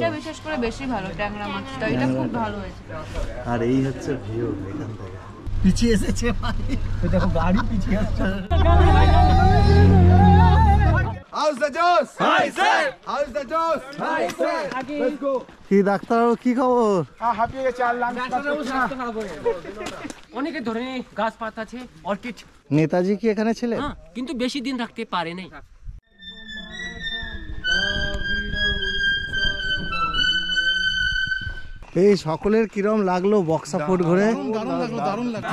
এটা বিশেষ করে বেশি ভালো ট্যাংরা মাছটা, এটা খুব ভালো হয়েছে। আর এই হচ্ছে ভিউ এখান থেকে। পিছিয়ে এসেছে ভাই, দেখো গাড়ি পিছিয়ে আসছে। How's the juice? Hi sir. How's the juice? Hi sir. Let's go. কি ডাক্তারবাবু কি খবর? হাঁপিয়ে চাল লাঞ্চ অনেক ধরনের গাছ পাতা আছে, অর্কিড। নেতাজি কি এখানে ছিলেন? হ্যাঁ, কিন্তু বেশি দিন রাখতে পারে নাই। এই সকলের কিরম লাগলো বক্সা ফুড ঘুরে? দারুণ লাগলো, দারুণ লাগলো।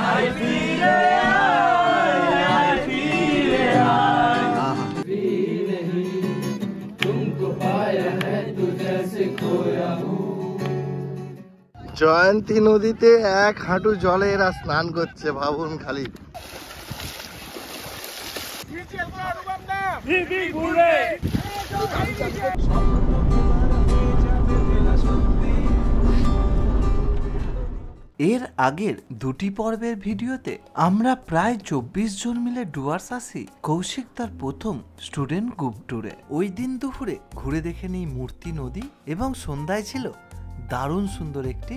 জয়ন্তী নদীতে এক হাঁটু জলে এরা স্নান করছে, ভাবুন খালি। এর আগের দুটি পর্বের ভিডিওতে আমরা প্রায় 24 জন মিলে ডুয়ার্স আসি কৌশিক তার প্রথম স্টুডেন্ট গ্রুপ ট্যুরে। ওই দিন দুপুরে ঘুরে দেখে নিই মূর্তি নদী এবং সন্ধ্যায় ছিল দারুণ সুন্দর একটি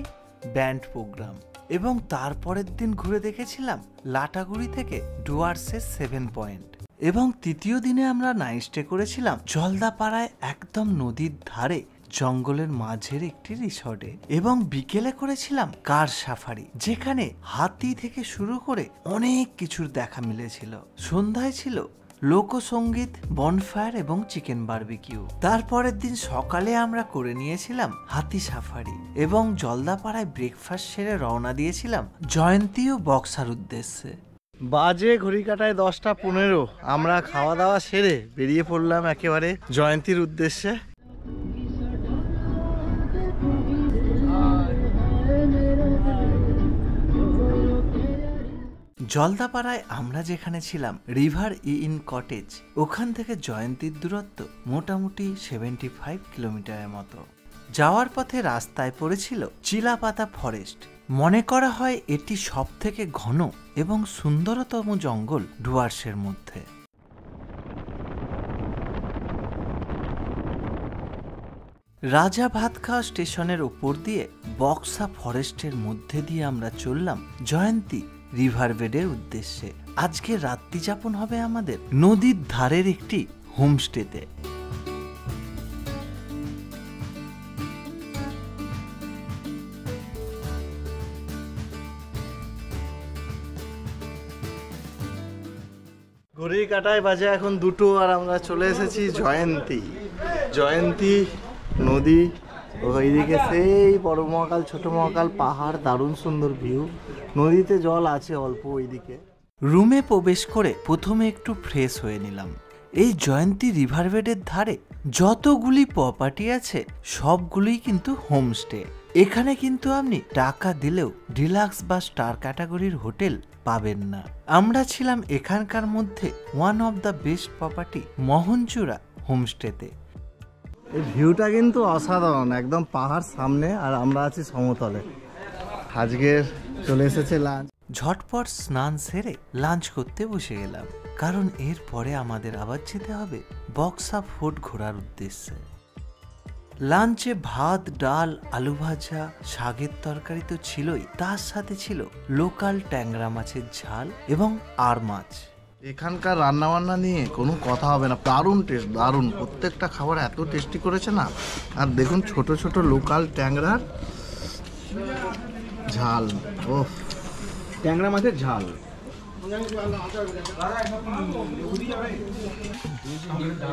ব্যান্ড প্রোগ্রাম। এবং তারপরের দিন ঘুরে দেখেছিলাম লাটাগুড়ি থেকে ডুয়ার্সের 7 পয়েন্ট। এবং তৃতীয় দিনে আমরা নাইট স্টে করেছিলাম জলদাপাড়ায় একদম নদীর ধারে জঙ্গলের মাঝের একটি রিসর্টে। এবং বিকেলে করেছিলাম কার সাফারি, যেখানে হাতি থেকে শুরু করে অনেক কিছুর দেখা মিলেছিল। সন্ধ্যায় ছিল লোকসঙ্গীত, বনফায়ার এবং চিকেন বারবিকিউ। তারপরের দিন সকালে আমরা করে নিয়েছিলাম হাতি সাফারি এবং জলদাপাড়ায় ব্রেকফাস্ট সেরে রওনা দিয়েছিলাম জয়ন্তী ও বক্সার উদ্দেশ্যে। বাজে ঘড়ি কাটায় 10টা 15। আমরা খাওয়া দাওয়া সেরে বেরিয়ে পড়লাম একেবারে জয়ন্তীর উদ্দেশ্যে। জলদাপাড়ায় আমরা যেখানে ছিলাম রিভার ইন কটেজ, ওখান থেকে জয়ন্তীর দূরত্ব মোটামুটি 75 কিলোমিটারের মতো। যাওয়ার পথে রাস্তায় পড়েছিল চিলাপাতা ফরেস্ট। মনে করা হয় এটি সব থেকে ঘন এবং সুন্দরতম জঙ্গল ডুয়ার্সের মধ্যে। রাজা ভাতখাওয়া স্টেশনের উপর দিয়ে বক্সা ফরেস্টের মধ্যে দিয়ে আমরা চললাম জয়ন্তী রিভার বেডের উদ্দেশ্যে। আজকে রাত্রি যাপন হবে আমাদের নদীর ধারের একটি হোমস্টেতে। ঘড়ি কাটায় বাজে এখন 2 আর আমরা চলে এসেছি জয়ন্তী। জয়ন্তী নদী, ওইদিকে সেই বড় মহাকাল, ছোট মহাকাল, পাহাড়, দারুণ সুন্দর ভিউ। নদীতে জল আছে অল্প ওইদিকে। রুমে প্রবেশ করে প্রথমে একটু ফ্রেশ হয়ে নিলাম। এই জয়ন্তী রিভারবেডের ধারে যতগুলি প্রপার্টি আছে সবগুলোই কিন্তু হোমস্টে। এখানে কিন্তু আপনি টাকা দিলেও ডিলাক্স বা স্টার ক্যাটাগরির হোটেল পাবেন না। আমরা ছিলাম এখানকার মধ্যে one of the best property Mohanchura হোমস্টেতে। এই ভিউটা কিন্তু অসাধারণ, একদম পাহাড় সামনে আর আমরা আছি সমতলে। আজকের চলে এসেছে লাঞ্চ। ঝটপট স্নান সেরে লাঞ্চ করতে বসে গেলাম, কারণ এরপরে আমাদের আবার যেতে হবে বক্সা ফোর্ট ঘোরার উদ্দেশ্যে। লাঞ্চে ভাত, ডাল, আলু ভাজা, শাকের তরকারি তো ছিলই, তার সাথে ছিল লোকাল ট্যাংরা মাছের ঝাল এবং আর মাছ। এখানকার রান্নাবান্না নিয়ে কোনো কথা হবে না, দারুণ টেস্ট, দারুণ। প্রত্যেকটা খাবার এত টেস্টি করেছে না। আর দেখুন ছোট ছোট লোকাল ট্যাংরার ঝাল, ও ট্যাংরা মাছের ঝাল।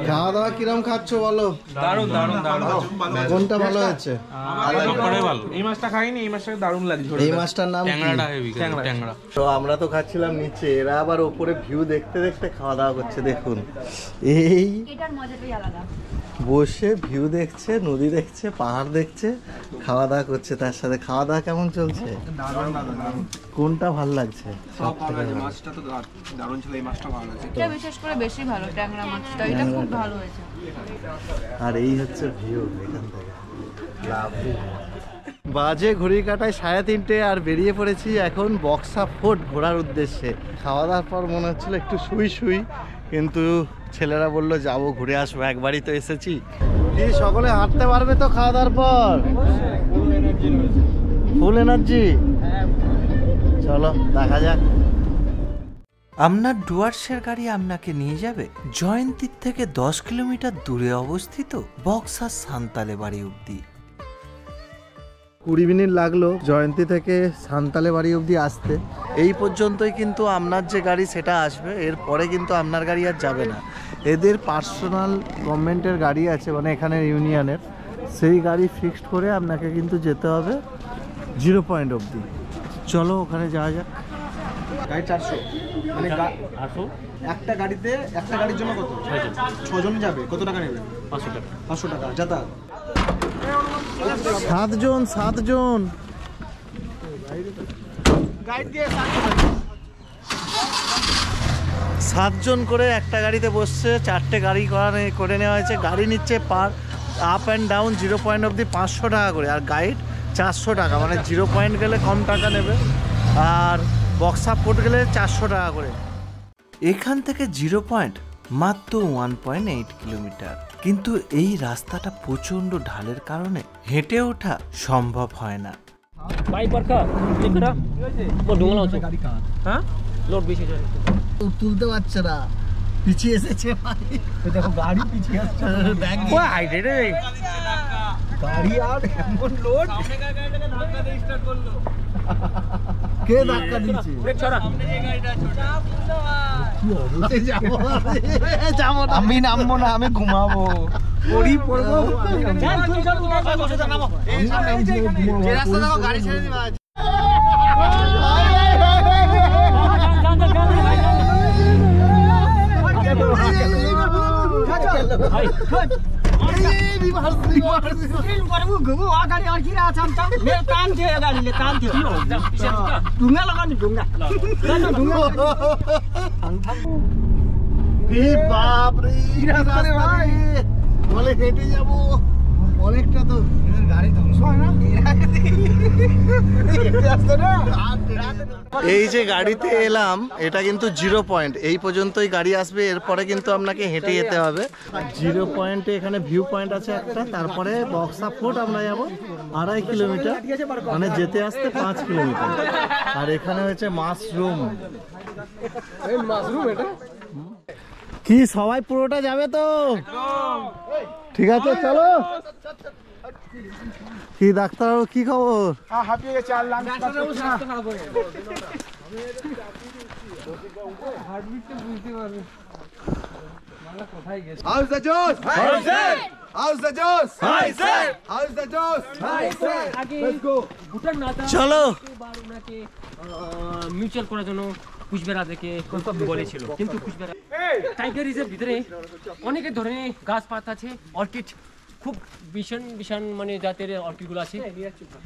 খাওয়া দাওয়া কিরম খাচ্ছ বলো? দারুণ দারুণ দারুণ। কোনটা ভালো হয়েছে? এই মাছটা খাইনি, এই মাছটা দারুণ লাগছে। এই মাছটার নাম ট্যাংরাটা হেভি, ট্যাংরা। তো আমরা তো খাচ্ছিলাম নিচে, এরা আবার ওপরে ভিউ দেখতে দেখতে খাওয়া দাওয়া করছে। দেখুন এই এটার মজাটাই আলাদা, বসে ভিউ দেখছে, নদী দেখছে, পাহাড় দেখছে, খাওয়া দাওয়া করছে। তার সাথে খাওয়া দাওয়া কেমন চলছে? কোনটা ভালো লাগছে? মাছটা তো দারুণ ছিল, এই মাছটা ভালো লাগছে। এটা বিশেষ করে বেশি ভালো ট্যাংরা মাছটা, এটা খুব ভালো হয়েছে। আর এই হচ্ছে ভিউ এখান থেকে। বাজে ঘড়ি কাটায় 3:30 আর বেরিয়ে পড়েছি এখন বক্সা ফোর্ট ঘোরার উদ্দেশ্যে। খাওয়া দাওয়ার পর মনে হচ্ছিল একটু শুই, কিন্তু ছেলেরা বললো যাবো ঘুরে আসবো, একবারই তো এসেছি। কি সকলে হাঁটতে পারবে তো খাওয়া দাওয়ার পর? ফুল এনার্জি। চলো দেখা যাক। আপনার ডুয়ার্সের গাড়ি আপনাকে নিয়ে যাবে জয়ন্তীর থেকে 10 কিলোমিটার দূরে অবস্থিত বক্সার সান্তালে বাড়ি অব্দি। 20 মিনিট লাগলো জয়ন্তী থেকে সান্তালে বাড়ি অবধি আসতে। এই পর্যন্তই কিন্তু আপনার যে গাড়ি সেটা আসবে, এরপরে কিন্তু আপনার গাড়ি আর যাবে না। এদের পার্সোনাল গভর্নমেন্টের গাড়ি আছে, মানে এখানে ইউনিয়নের, সেই গাড়ি ফিক্সড করে আপনাকে কিন্তু যেতে হবে 0 পয়েন্ট অবধি। চলো ওখানে যাওয়া যাক। গাড়ি 400 মানে 800 একটা গাড়িতে, একটা গাড়ির জন্য কত? 6 জন যাবে। কত টাকা নেবে? 500 টাকা। 500 টাকা যাতায়াত। 7 জন গাইড দিয়ে 7 জন করে একটা গাড়িতে বসছে। 4টে গাড়ি করে নেওয়া হয়েছে। গাড়ি নিচ্ছে পার আপ অ্যান্ড ডাউন 0 পয়েন্ট অবধি 500 টাকা করে, আর গাইড 400 টাকা। মানে 0 পয়েন্ট গেলে কম টাকা নেবে, আর বক্সা পোর্ট গেলে 400 টাকা করে। এখান থেকে 0 পয়েন্ট মাত্র 1.8 কিলোমিটার, কিন্তু এই রাস্তাটা প্রচণ্ড ঢালের কারণে হেঁটে ওঠা সম্ভব হয় না। बाइक पर का देखो ना वो ढूंढना हो गाड़ी का। हां लोड पीछे जा তুলতে পারছে না, পিছিয়ে এসেছে ভাই। দেখো গাড়ি পিছিয়ে আসছে। वो हाइट रे গাড়ি আর এমন লোড সামনে গাড়িটাকে ধাক্কা দিয়ে স্টার্ট করলো। কে ধাক্কা দিয়েছে? ब्रेक छोड़ा আমি নামবো না, আমি ঘুমাবো। পড়ি পড়বো। चल तू चल तू बसे जा नामो যে রাস্তা দেখো গাড়ি ছেড়ে দিবা। বলে হেঁটে যাবো অনেকটা, তো গাড়ি ধ্বংস হয় না। এই যে গাড়িতে এলাম এটা কিন্তু 0 পয়েন্ট, এই পর্যন্তই গাড়ি আসবে, এরপরে কিন্তু আপনাকে হেঁটে যেতে হবে। 0 পয়েন্টে এখানে ভিউ পয়েন্ট আছে একটা, তারপরে বক্সা ফোর্ট আমরা যাবো 2.5 কিলোমিটার, মানে যেতে আসতে 5 কিলোমিটার। আর এখানে হচ্ছে মাশরুম। কি সবাই পুরোটা যাবে তো? ঠিক আছে চলো। কি ডাক্তারবাবু কি খবর? হাঁপিয়ে গেছে আর lunch How's the juice? Hi sir. How's the juice? Hi sir. How's the juice? Hi sir. Let's go. Bhutan না চলো। এবার ওনাকে মিউচুয়াল করার জন্য কুচবেড়া থেকে বলেছিল, কিন্তু কুচবেড়া টাইগার রিজার্ভ ভিতরে অনেক ধরনের গাছপাত আছে, অর্কিড খুব ভীষণ ভীষণ মানে জাতের অর্কিডগুলো আছে।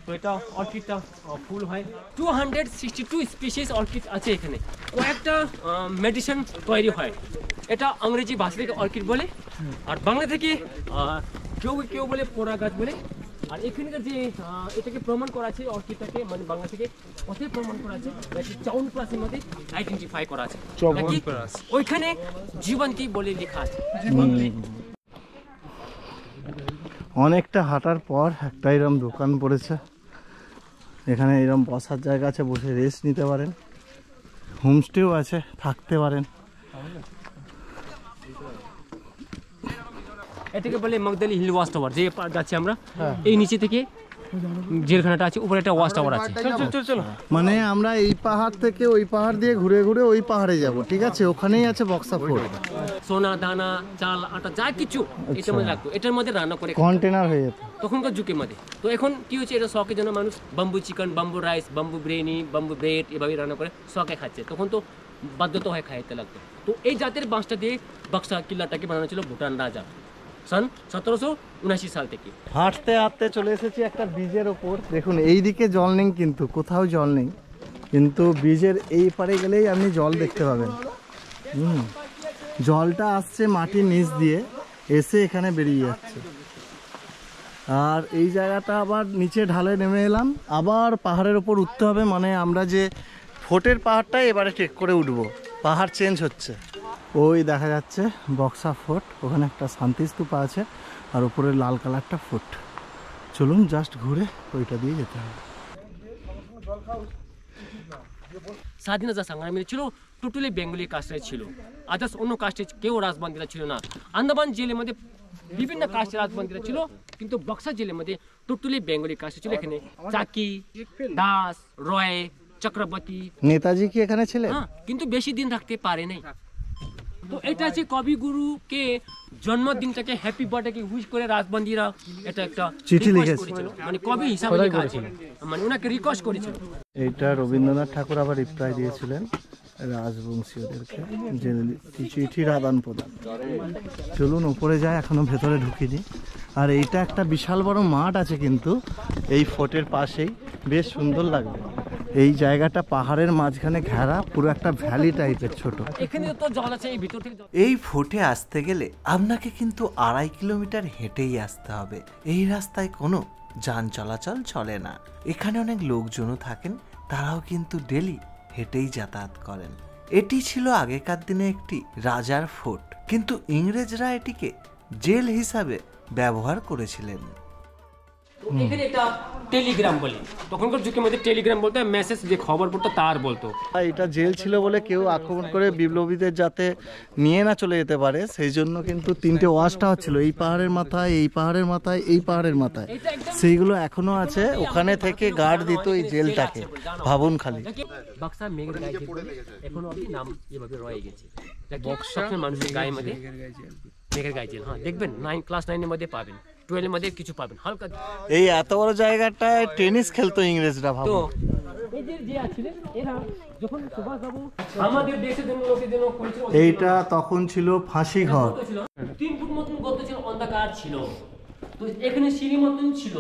তো এটা অর্কিডটা ফুল হয়। 262 স্পিসিস অর্কিড আছে এখানে। কয়েকটা মেডিসিন তৈরি হয়। এটা ইংরেজি ভাষা থেকে অর্কিড বলে, আর বাংলা থেকে কেউ কেউ বলে পোড়া গাছ বলে। আর এখানকার যে এটাকে প্রমাণ করা আছে অর্কিডটাকে, মানে বাংলা থেকে কোথায় প্রমাণ করা আছে, চাউনপ্লাসের মধ্যে আইডেন্টিফাই করা আছে। ওইখানে জীবন্তী বলে লেখা আছে। অনেকটা হাঁটার পর একটা এরকম দোকান পড়েছে, এখানে এরকম বসার জায়গা আছে, বসে রেস্ট নিতে পারেন, হোমস্টেও আছে, থাকতে পারেন। এটাকে বলে মগদালি হিল ওয়াচ টাওয়ার। যে যাচ্ছি আমরা এই নিচে থেকে জেলখানাটা আছে, উপরে একটা ওয়াচ টাওয়ার আছে। চল মানে আমরা এই পাহাড় থেকে ওই পাহাড় দিয়ে ঘুরে ঘুরে ওই পাহাড়ে যাব, ঠিক আছে? ওখানেই আছে বক্সা ফোর্ট। সোনা দানা চাল আটা যা কিছু এটার মধ্যে রাখতো, এটার মধ্যে রান্না করে কন্টেনার হয়ে যেত তখনকার যুগের মধ্যে। তো এখন কি হচ্ছে, এটা শখের জন্য মানুষ bamboo chicken, bamboo rice, bamboo biryani, bamboo bread এভাবে রান্না করে শখে খাচ্ছে। তখন তো বাধ্যতা হয়ে খাইতে লাগতো। তো এই জাতের বাঁশটা দিয়ে বক্সা কিল্লাটাকে বানানো ছিল ভুটান রাজা সন 1779 সাল থেকে। হাঁটতে হাঁটতে চলে এসেছি একটা ব্রিজের ওপর। দেখুন এইদিকে জল নেই, কিন্তু কোথাও জল নেই, কিন্তু ব্রিজের এই পারে গেলেই আপনি জল দেখতে পাবেন। জলটা আসছে মাটির নিচ দিয়ে, এসে এখানে বেরিয়ে যাচ্ছে। আর এই জায়গাটা আবার নিচে ঢালে নেমে এলাম, আবার পাহাড়ের ওপর উঠতে হবে। মানে আমরা যে ফোর্টের পাহাড়টাই এবারে ট্রেক করে উঠবো, পাহাড় চেঞ্জ হচ্ছে। ওই দেখা যাচ্ছে বক্সা ফোর্ট, ওখানে একটা শান্তি স্তূপা আছে আর উপরে লাল কালারটা ফোর্ট। চলুন জাস্ট ঘুরে ওইটা দিয়ে যেতে হবে। স্বাধীনতা সংগ্রামী ছিল টোটালি বেঙ্গলি কাস্টে ছিল, আদার্স অন্য কাস্টে কেউ রাজবন্দীরা ছিল না। আন্দামান জেলের মধ্যে বিভিন্ন কাস্টের রাজবন্দীরা ছিল, কিন্তু বক্সা জেলের মধ্যে টোটালি বেঙ্গলি কাস্টে ছিল। এখানে চাকি, দাস, রয়, চক্রবর্তী, নেতাজি কি এখানে ছিলেন? হ্যাঁ, কিন্তু বেশি দিন রাখতে পারে নাই। তো এটা আছে কবিগুরুকে জন্মদিনটাকে হ্যাপি বার্থডে উইশ করে রাজবন্দীরা এটা একটা চিঠি request লিখেছে। করেছিল, মানে কবি হিসাবে লেখা আছে, মানে ওনাকে রিকোয়েস্ট করেছিল। এইটা রবীন্দ্রনাথ ঠাকুর আবার রিপ্লাই দিয়েছিলেন রাজবংশীয়দেরকে, যে চিঠির আদান প্রদান। চলুন উপরে যাই, এখনো ভেতরে ঢুকিনি। আর এইটা একটা বিশাল বড় মাঠ আছে কিন্তু এই ফোর্টের পাশেই, বেশ সুন্দর লাগবে। এই জায়গাটা পাহাড়ের মাঝখানে ঘেরা, পুরো একটা ভ্যালি টাইপের ছোট। এখানে তো জল আছে, এই ভিতর থেকে জল। এই ফোর্টে আসতে গেলে আপনাকে কিন্তু 2.5 কিলোমিটার হেঁটেই আসতে হবে। এই রাস্তায় কোনো যান চলাচল চলে না। এখানে অনেক লোকজনও থাকেন, তারাও কিন্তু ডেলি হেঁটেই যাতায়াত করেন। এটি ছিল আগেকার দিনে একটি রাজার ফোর্ট, কিন্তু ইংরেজরা এটিকে জেল হিসাবে ব্যবহার করেছিলেন। এখানে একটা টেলিগ্রাম বলে, তখনকার যুগের মধ্যে টেলিগ্রাম বলতে মেসেজ যে খবর পড়তো তার বলতো। এটা জেল ছিল বলে কেউ আক্রমণ করে বিপ্লবীদের যাতে নিয়ে না চলে যেতে পারে, সেই জন্য কিন্তু 3টে ওয়াচ টাওয়ার ছিল, এই পাহাড়ের মাথায়, এই পাহাড়ের মাথায়, এই পাহাড়ের মাথায়। সেইগুলো এখনো আছে, ওখানে থেকে গার্ড দিত এই জেলটাকে। ভাবুন খালি। বক্সা মেঘের গায়ে এখনো অব্দি নাম এভাবে রয়ে গেছে। বক্সা মানুষের গায়ের মধ্যে মেঘের গায়ে জেল, হ্যাঁ দেখবেন ক্লাস 9-এর মধ্যে পাবেন, 12-এর মধ্যে কিছু পাবেন হালকা। এই এত বড় জায়গাটায় টেনিস খেলতো ইংরেজরা, তো ভাবো। এদের যে ছিলেন এরা যখন সুভাষবাবু আমাদের দেশের জন্য লোকের জন্য করেছিল, এইটা তখন ছিল ফাঁসি ঘর। 3 ফুট মতন গর্ত ছিল, অন্ধকার ছিল, তো এখানে সিঁড়ি মতন ছিল।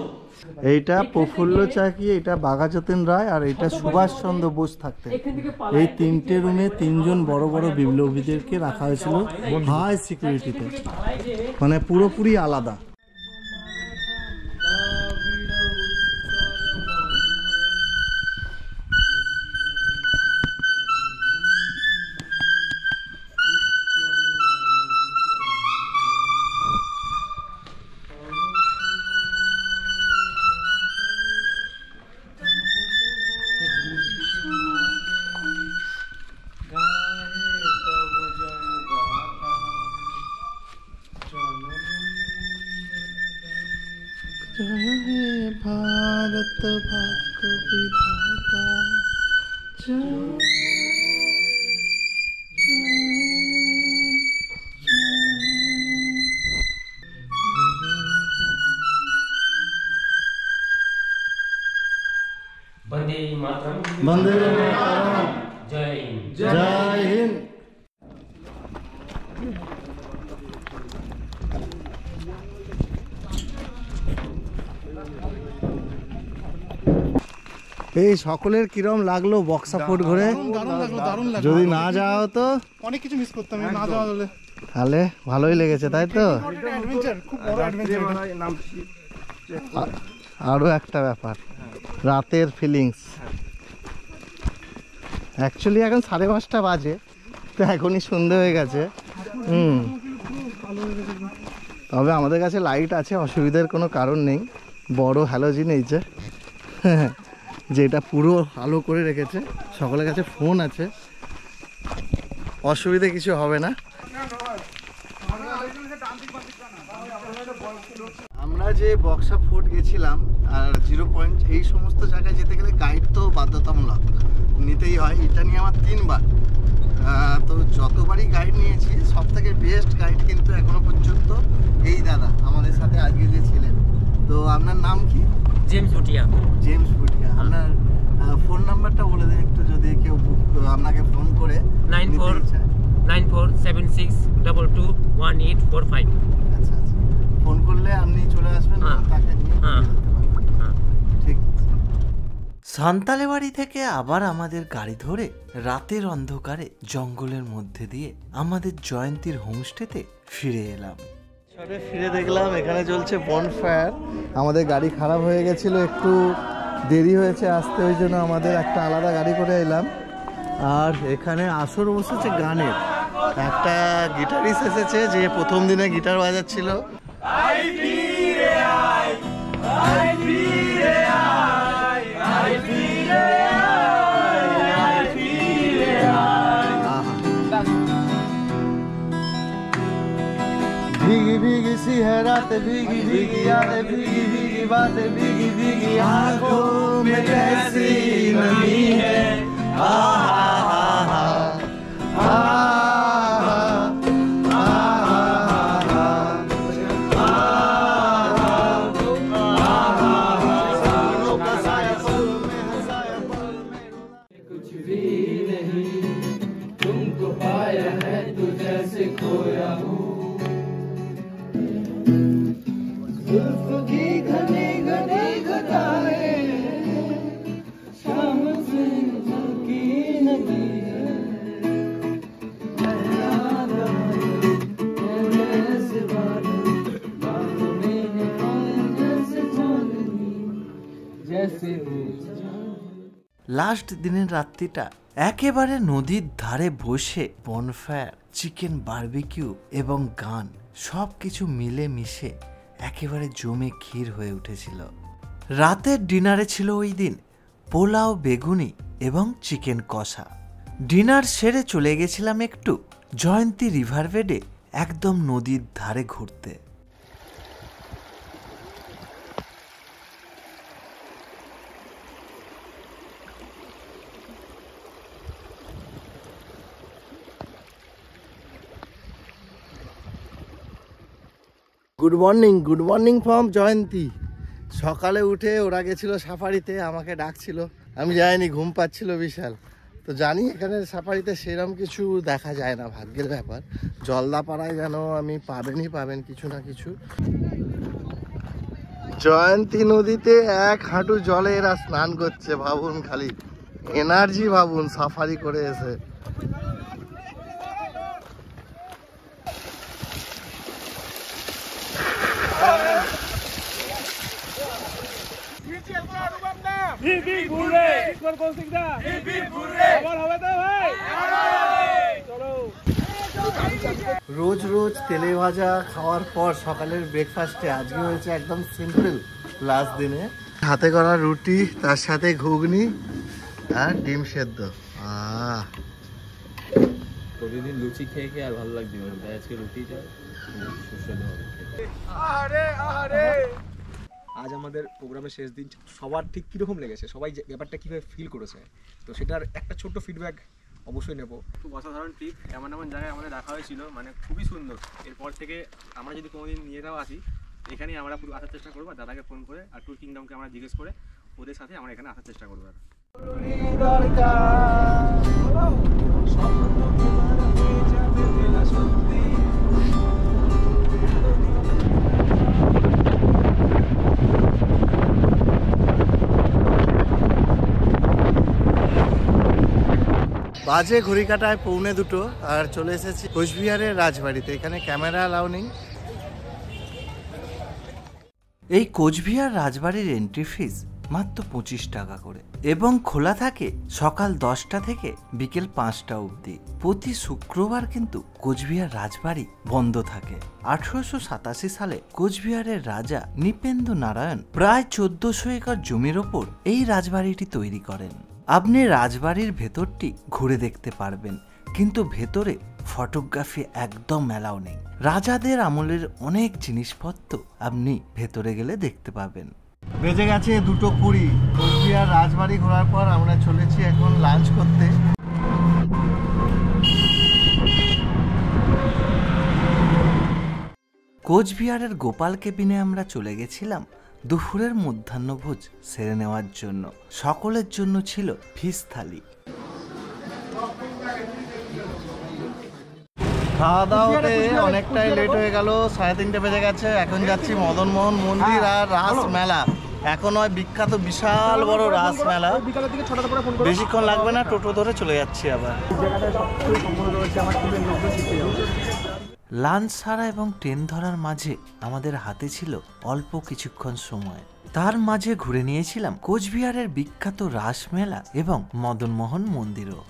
এইটা প্রফুল্ল চাকি, এটা বাঘাযতীন রায়, আর এটা সুভাষচন্দ্র বোস থাকতেন। এই 3টে রুমে 3জন বড় বড় বিপ্লবীদেরকে রাখা হয়েছিল হাই সিকিউরিটিতে, মানে পুরোপুরি আলাদা। भारत भाग्य विधाता वंदे मातरम, वंदे मातरम, जय हिंद। जय हिंद। এই সকলের কিরম লাগলো বক্সা ফোর্ট ঘুরে? যদি না যাওয়া হতো অনেক কিছু মিস করতাম, না যাওয়া হলে। তাহলে ভালোই লেগেছে, তাই তো? খুব বড় অ্যাডভেঞ্চার। আরো একটা ব্যাপার, রাতের ফিলিংস। অ্যাকচুয়ালি এখন 5:30 বাজে, তো এখনই সন্ধে হয়ে গেছে। তবে আমাদের কাছে লাইট আছে, অসুবিধার কোনো কারণ নেই। বড় হ্যালোজিন এই যেটা পুরো আলো করে রেখেছে। সকলের কাছে ফোন আছে, অসুবিধা কিছু হবে না। আমরা যে বক্সা ফোর্ট গেছিলাম আর 0 পয়েন্ট, এই সমস্ত জায়গায় যেতে গেলে গাইড তো বাধ্যতামূলক নিতেই হয়। এটা নিয়ে আমার 3বার, তো যতবারই গাইড নিয়েছি সব থেকে বেস্ট গাইড কিন্তু এখনো পর্যন্ত এই দাদা আমাদের সাথে আজকে যে ছিলেন। তো আপনার নাম কি? জেমস ভুটিয়া। জেমস ভুটিয়া। আপনার ফোন নাম্বারটা বলে দেন একটু, যদি কেউ আপনাকে ফোন করে। 9476221845। আচ্ছা আচ্ছা, ফোন করলে আপনি চলে আসবেন, তাকে নিয়ে ঠিক। সান্তালে বাড়ি থেকে আবার আমাদের গাড়ি ধরে রাতের অন্ধকারে জঙ্গলের মধ্যে দিয়ে আমাদের জয়ন্তীর হোমস্টেতে ফিরে এলাম। ফিরে দেখলাম এখানে চলছে বনফায়ার। আমাদের গাড়ি খারাপ হয়ে গেছিল, একটু দেরি হয়েছে আসতে, ওই জন্য আমাদের একটা আলাদা গাড়ি করে এলাম। আর এখানে আসর বসেছে গানের, একটা গিটারিস্ট এসেছে যে প্রথম দিনে গিটার বাজাচ্ছিল। भीगी भीगी सी है रात, भीगी भीगी यादें, भीगी भीगी बातें, भीगी भीगी आंखों में कैसी नमी है। লাস্ট দিনের রাত্রিটা একেবারে নদীর ধারে বসে বনফায়ার, চিকেন বারবিকিউ এবং গান সব কিছু মিলে মিশে একেবারে জমে ক্ষীর হয়ে উঠেছিল। রাতের ডিনারে ছিল ওই দিন পোলাও, বেগুনি এবং চিকেন কষা। ডিনার সেরে চলে গেছিলাম একটু জয়ন্তী রিভার বেডে একদম নদীর ধারে ঘুরতে। গুড মর্নিং ফ্রম জয়ন্তী। সকালে উঠে ওরা গেছিল সাফারিতে, আমাকে ডাকছিল, আমি যাইনি, ঘুম পাচ্ছিল বিশাল। তো জানি এখানে সাফারিতে সেরকম কিছু দেখা যায় না, ভাগ্যের ব্যাপার। জলদাপাড়ায় যেন আমি পাবেন কিছু না কিছু। জয়ন্তী নদীতে 1 হাঁটু জলে এরা স্নান করছে, ভাবুন, খালি এনার্জি ভাবুন সাফারি করে এসে। রোজ রোজ তেলে ভাজা খাওয়ার পর সকালের ব্রেকফাস্টে আজকে হয়েছে একদম সিম্পল। লাস্ট দিনে হাতে করা রুটি, তার সাথে ঘুগনি আর ডিম সেদ্ধ। প্রতিদিন লুচি খেয়ে খেয়ে আর ভালো লাগছে না, তাই আজকে রুটিটা সুস্বাদু হবে। আজ আমাদের প্রোগ্রামের শেষ দিন, সবার ঠিক কীরকম লেগেছে, সবাই ব্যাপারটা কীভাবে ফিল করেছে, তো সেটার একটা ছোট্ট ফিডব্যাক অবশ্যই নেব। খুব অসাধারণ ট্রিপ, এমন জায়গায় আমাদের দেখা হয়েছিল, মানে খুবই সুন্দর। এরপর থেকে আমরা যদি কোনোদিন নিয়েটাও আসি, এখানেই আমরা পুরো আসার চেষ্টা করবো। দাদাকে ফোন করে আর ট্যুর কিংডমকে আমরা জিজ্ঞেস করে ওদের সাথে আমরা এখানে আসার চেষ্টা করবো। বাজে ঘড়ি কাটায় 1:45 আর চলে এসেছি কোচবিহারের রাজবাড়িতে। এখানে ক্যামেরা অ্যালাউ নেই। এই কোচবিহার রাজবাড়ির এন্ট্রি ফিস মাত্র 25 টাকা করে এবং খোলা থাকে সকাল 10টা থেকে বিকেল 5টা অবধি। প্রতি শুক্রবার কিন্তু কোচবিহার রাজবাড়ি বন্ধ থাকে। 1887 সালে কোচবিহারের রাজা নৃপেন্দু নারায়ণ প্রায় 1400 একর জমির ওপর এই রাজবাড়িটি তৈরি করেন। আপনি রাজবাড়ির ভেতরটি ঘুরে দেখতে পারবেন, কিন্তু ভেতরে ফটোগ্রাফি একদম অ্যালাউ নেই। রাজাদের আমলের অনেক জিনিসপত্র আপনি ভেতরে গেলে দেখতে পাবেন। বেজে গেছে 2:20। কোচবিহার রাজবাড়ি ঘোরার পর আমরা চলেছি এখন লাঞ্চ করতে। কোচবিহারের গোপাল কেবিনে আমরা চলে গেছিলাম দুপুরের মধ্যাহ্নভোজ সেরে নেওয়ার জন্য। সকলের জন্য ছিল ফিশ থালি। খাওয়া দাওয়াতে অনেকটাই লেট হয়ে গেল, 3:30 বেজে গেছে। এখন যাচ্ছি মদনমোহন মন্দির আর রাস মেলা। এখন হয় বিখ্যাত বিশাল বড় রাস মেলা। বেশিক্ষণ লাগবে না, টোটো ধরে চলে যাচ্ছি আবার। লাঞ্চ সারা এবং ট্রেন ধরার মাঝে আমাদের হাতে ছিল অল্প কিছুক্ষণ সময়। তার মাঝে ঘুরে নিয়েছিলাম কোচবিহারের বিখ্যাত রাসমেলা এবং মদনমোহন মন্দিরও।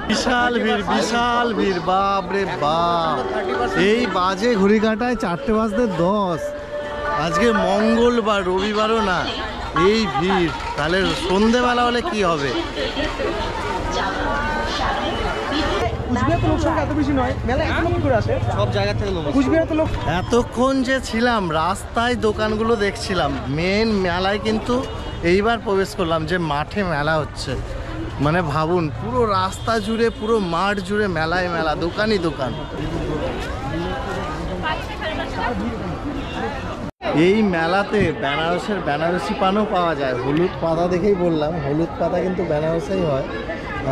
বিশাল ভিড়, বাপ রে বাপ। এই বাজে ঘড়ি কাটায় 4:10 আজকে মঙ্গলবার, রবিবারও না, এই ভিড়। তাহলে সন্ধেবেলা হলে কি হবে? কুচবিহার তো লোক সংখ্যা এত বেশি নয়, মেলা এত লোক করে আসে সব জায়গা থেকে লোক। কুচবিহার তো লোক। এতক্ষণ যে ছিলাম রাস্তায় দোকানগুলো দেখছিলাম, মেন মেলায় কিন্তু এইবার প্রবেশ করলাম, যে মাঠে মেলা হচ্ছে। মানে ভাবুন, পুরো রাস্তা জুড়ে, পুরো মাঠ জুড়ে মেলায় মেলা, দোকানই দোকান। এই মেলাতে বেনারসি পানও পাওয়া যায়। হলুদ পাতা দেখেই বললাম, হলুদ পাতা কিন্তু বেনারসেই হয়।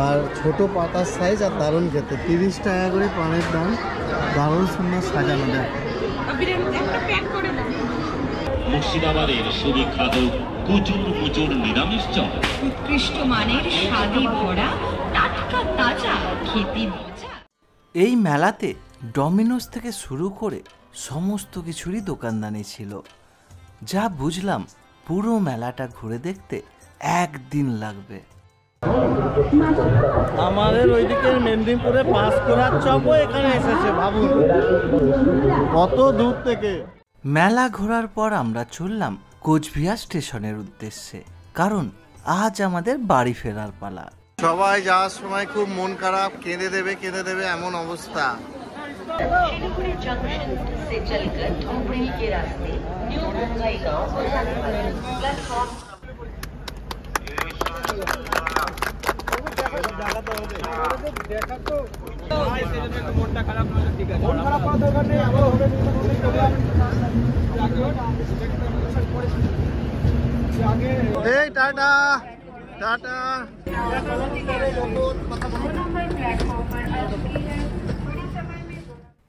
আর ছোট পাতার সাইজ, আর দারুণ খেতে। 30 টাকা করে পানের দাম, দারুণ সুন্দর সাজানো। দেখ মুর্শিদাবাদের সুবিখ্যাত কুচুর নিরামিষ চপ, উৎকৃষ্ট মানের স্বাদে ভরা, টাটকা তাজা, খেতে মজা। এই মেলাতে ডমিনোস থেকে শুরু করে সমস্ত কিছুরই দোকানদানি ছিল। যা বুঝলাম, পুরো মেলাটা ঘুরে দেখতে একদিন লাগবে। আমাদের ওইদিকের মেদিনীপুরে পাঁশকুড়ার চপও এখানে এসেছে, ভাবুন কত দূর থেকে। মেলা ঘোরার পর আমরা চললাম কোচবিহার স্টেশনের উদ্দেশ্যে, কারণ আজ আমাদের বাড়ি ফেরার পালা। সবাই যাওয়ার সময় খুব মন খারাপ, কেঁদে দেবে এমন অবস্থা। शिलीगुड़ी जंक्शन से चलकर धूबरी के रास्ते न्यू बंगाईगांव को जाने वाले प्लेटफॉर्म এই টাটা টাটা।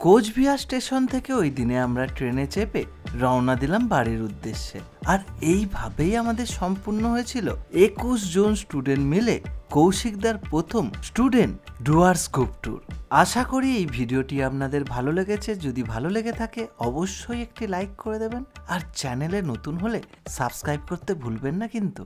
কোচবিহার স্টেশন থেকে ওই দিনে আমরা ট্রেনে চেপে রওনা দিলাম বাড়ির উদ্দেশ্যে। আর এইভাবেই আমাদের সম্পূর্ণ হয়েছিল 21 জন স্টুডেন্ট মিলে কৌশিকদার প্রথম স্টুডেন্ট ডুয়ার্স গ্রুপ ট্যুর। আশা করি এই ভিডিওটি আপনাদের ভালো লেগেছে। যদি ভালো লেগে থাকে অবশ্যই একটি লাইক করে দেবেন, আর চ্যানেলে নতুন হলে সাবস্ক্রাইব করতে ভুলবেন না কিন্তু।